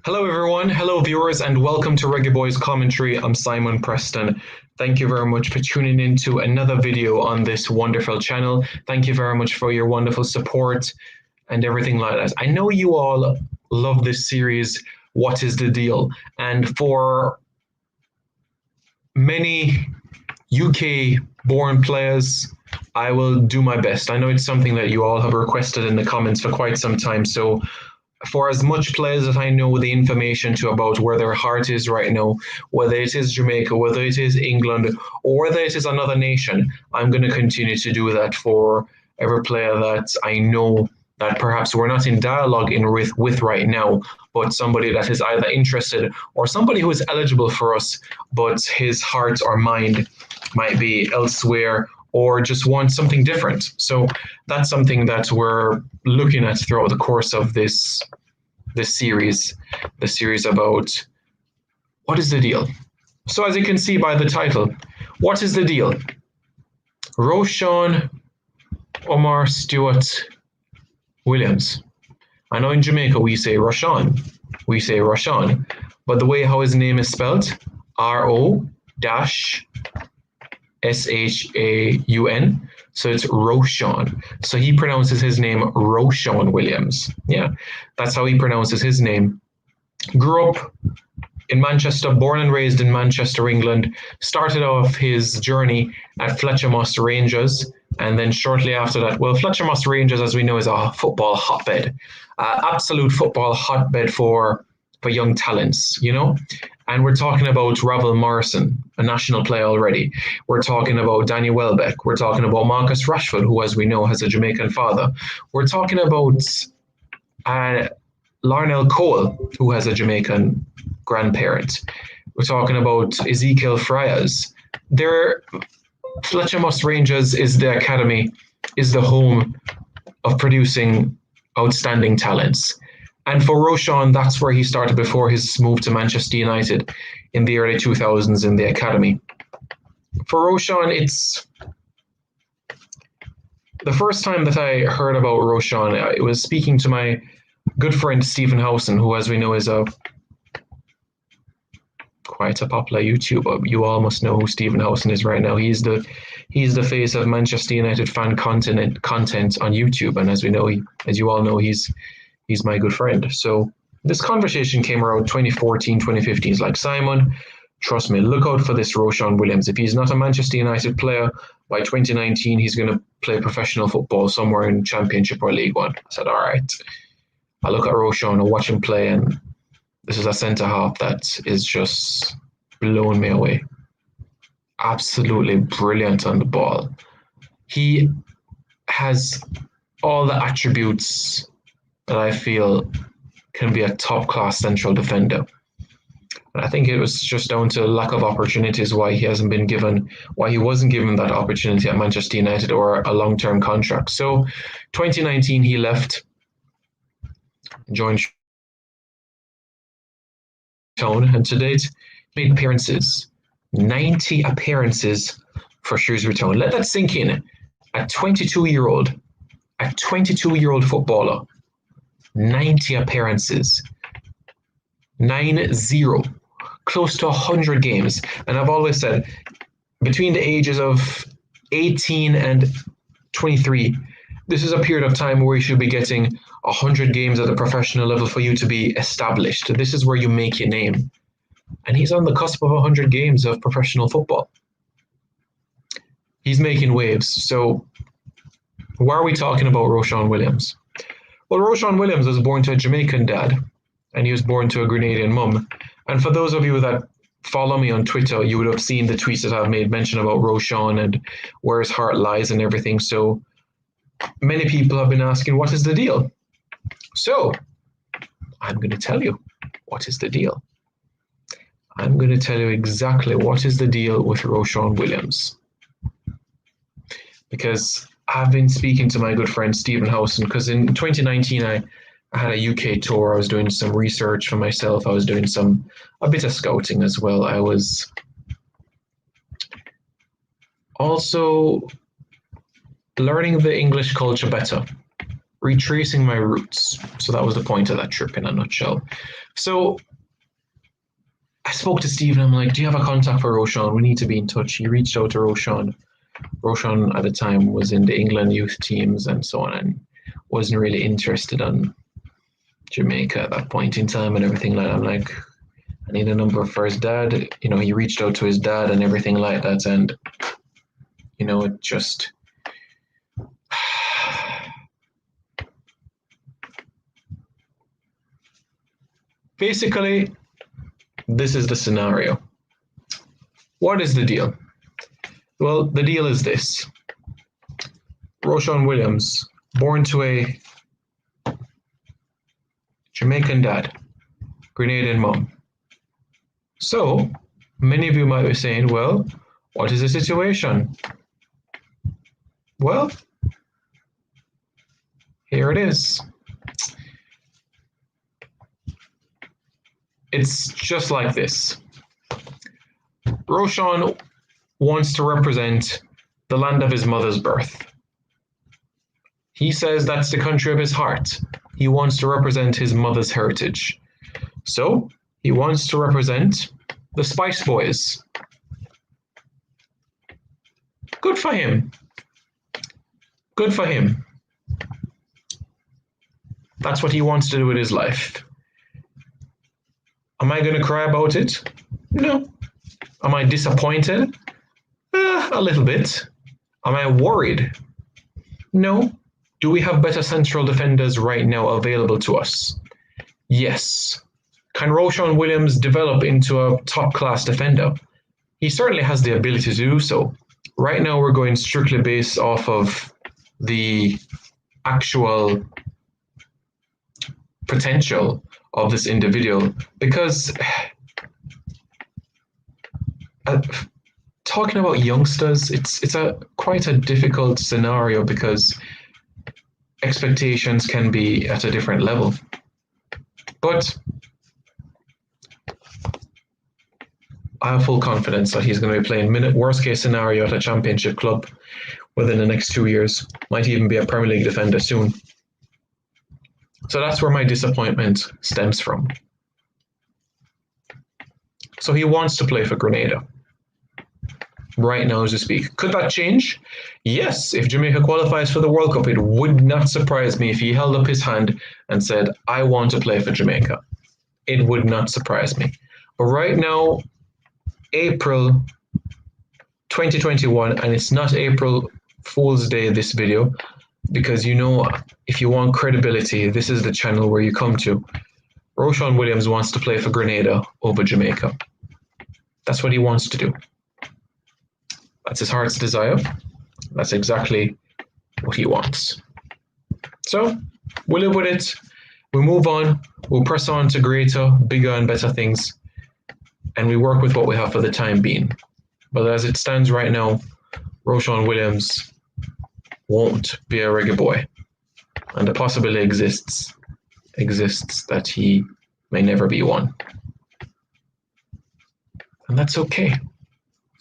Hello, everyone. Hello, viewers, and welcome to Reggae Boyz Commentary. I'm Simon Preston. Thank you very much for tuning in to another video on this wonderful channel. Thank you very much for your wonderful support and everything like that. I know you all love this series, What is the Deal? And for many UK-born players, I will do my best. I know it's something that you all have requested in the comments for quite some time, so for as much players as I know the information to about where their heart is right now, whether it is Jamaica, whether it is England, or whether it is another nation, I'm going to continue to do that for every player that I know that perhaps we're not in dialogue with right now, but somebody that is either interested or somebody who is eligible for us, but his heart or mind might be elsewhere or just want something different. So that's something that we're looking at throughout the course of this series, the series about what is the deal. So as you can see by the title, what is the deal? Ro-Shaun Omar Stewart Williams. I know in Jamaica we say Ro-Shaun, but the way how his name is spelled, R-O-S-H-A-U-N. So it's Ro-Shaun. So he pronounces his name Ro-Shaun Williams. Yeah, that's how he pronounces his name. Grew up in Manchester, born and raised in Manchester, England. Started off his journey at Fletcher Moss Rangers. And then shortly after that, well, Fletcher Moss Rangers, as we know, is a football hotbed. Absolute football hotbed for young talents, you know? And we're talking about Ravel Morrison, a national player already. We're talking about Danny Welbeck. We're talking about Marcus Rashford, who, as we know, has a Jamaican father. We're talking about Larnell Cole, who has a Jamaican grandparent. We're talking about Ezekiel Frias. Fletcher Moss Rangers is the academy, is the home of producing outstanding talents. And for Ro-Shaun, that's where he started before his move to Manchester United in the early 2000s in the academy. For Ro-Shaun, it's the first time that I heard about Ro-Shaun, it was speaking to my good friend Stephen Howson, who, as we know, is quite a popular YouTuber. You all must know who Stephen Howson is right now. He's the face of Manchester United fan content on YouTube, and as we know, as you all know, he's my good friend. So this conversation came around 2014, 2015. He's like, Simon, trust me, look out for this Ro-Shaun Williams. If he's not a Manchester United player, by 2019, he's going to play professional football somewhere in Championship or League One. I said, all right. I look at Ro-Shaun and watch him play, and this is a centre-half that is just blowing me away. Absolutely brilliant on the ball. He has all the attributes that I feel can be a top-class central defender. And I think it was just down to lack of opportunities why he wasn't given that opportunity at Manchester United or a long-term contract. So 2019 he left, joined Town, and to date made appearances, 90 appearances for Shrewsbury Town. Let that sink in. A 22-year-old footballer, 90 appearances, 9-0, close to 100 games. And I've always said, between the ages of 18 and 23, this is a period of time where you should be getting 100 games at a professional level for you to be established. This is where you make your name. And he's on the cusp of 100 games of professional football. He's making waves. So why are we talking about Ro-Shaun Williams? Well, Ro-Shaun Williams was born to a Jamaican dad, and he was born to a Grenadian mum. And for those of you that follow me on Twitter, you would have seen the tweets that I've made mention about Ro-Shaun and where his heart lies and everything. So many people have been asking, what is the deal? So I'm going to tell you what is the deal. I'm going to tell you exactly what is the deal with Ro-Shaun Williams. Because I've been speaking to my good friend Stephen Howson, because in 2019 I had a UK tour. I was doing some research for myself. I was doing a bit of scouting as well. I was also learning the English culture better. retracing my roots. So that was the point of that trip in a nutshell. So I spoke to Steve and I'm like, do you have a contact for Ro-Shaun? We need to be in touch. He reached out to Ro-Shaun. Ro-Shaun at the time was in the England youth teams and so on, and wasn't really interested on Jamaica at that point in time and everything like that. I'm like, I need a number for his dad. You know, he reached out to his dad and everything like that. And, you know, it just... Basically, this is the scenario. What is the deal? Well, the deal is this. Ro-Shaun Williams, born to a Jamaican dad, Grenadian mom. So, many of you might be saying, well, what is the situation? Well, here it is. It's just like this. Ro-Shaun wants to represent the land of his mother's birth. He says that's the country of his heart. He wants to represent his mother's heritage. So he wants to represent the Spice Boys. Good for him. Good for him. That's what he wants to do with his life. Am I going to cry about it? No. Am I disappointed? A little bit. Am I worried? No. Do we have better central defenders right now available to us? Yes. Can Ro-Shaun Williams develop into a top-class defender? He certainly has the ability to do so. Right now, we're going strictly based off of the actual potential of this individual, because talking about youngsters, it's quite a difficult scenario because expectations can be at a different level. But I have full confidence that he's going to be playing worst case scenario at a championship club within the next 2 years. Might even be a Premier League defender soon. So that's where my disappointment stems from. So he wants to play for Grenada right now as we speak. Could that change? Yes. If Jamaica qualifies for the World Cup, it would not surprise me if he held up his hand and said, I want to play for Jamaica. It would not surprise me. But right now, April 2021, and it's not April Fool's Day, this video, because you know, if you want credibility, this is the channel where you come to. Ro-Shaun Williams wants to play for Grenada over Jamaica. That's what he wants to do. That's his heart's desire. That's exactly what he wants. So we'll live with it. We'll move on. We'll press on to greater, bigger, and better things. And we work with what we have for the time being. But as it stands right now, Ro-Shaun Williams won't be a reggae boy. And the possibility exists that he may never be one. And that's okay.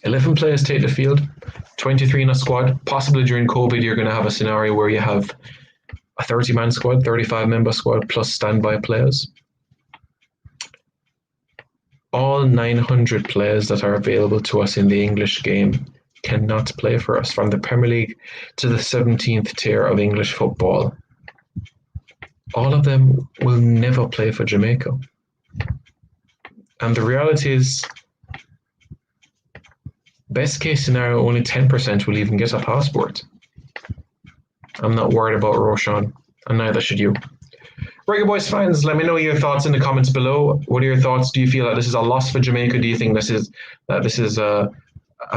11 players take the field, 23 in a squad. Possibly during COVID, you're going to have a scenario where you have a 30-man squad, 35-member squad, plus standby players. All 900 players that are available to us in the English game cannot play for us, from the Premier League to the 17th tier of English football. All of them will never play for Jamaica. And the reality is, best case scenario, only 10% will even get a passport. I'm not worried about Ro-Shaun, and neither should you. Reggae Boys fans, let me know your thoughts in the comments below. What are your thoughts? Do you feel that this is a loss for Jamaica? Do you think this is a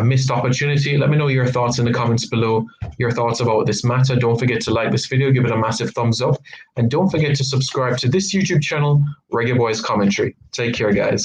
missed opportunity? Let me know your thoughts in the comments below, your thoughts about this matter. Don't forget to like this video, give it a massive thumbs up, and don't forget to subscribe to this YouTube channel, Reggae Boys Commentary. Take care, guys.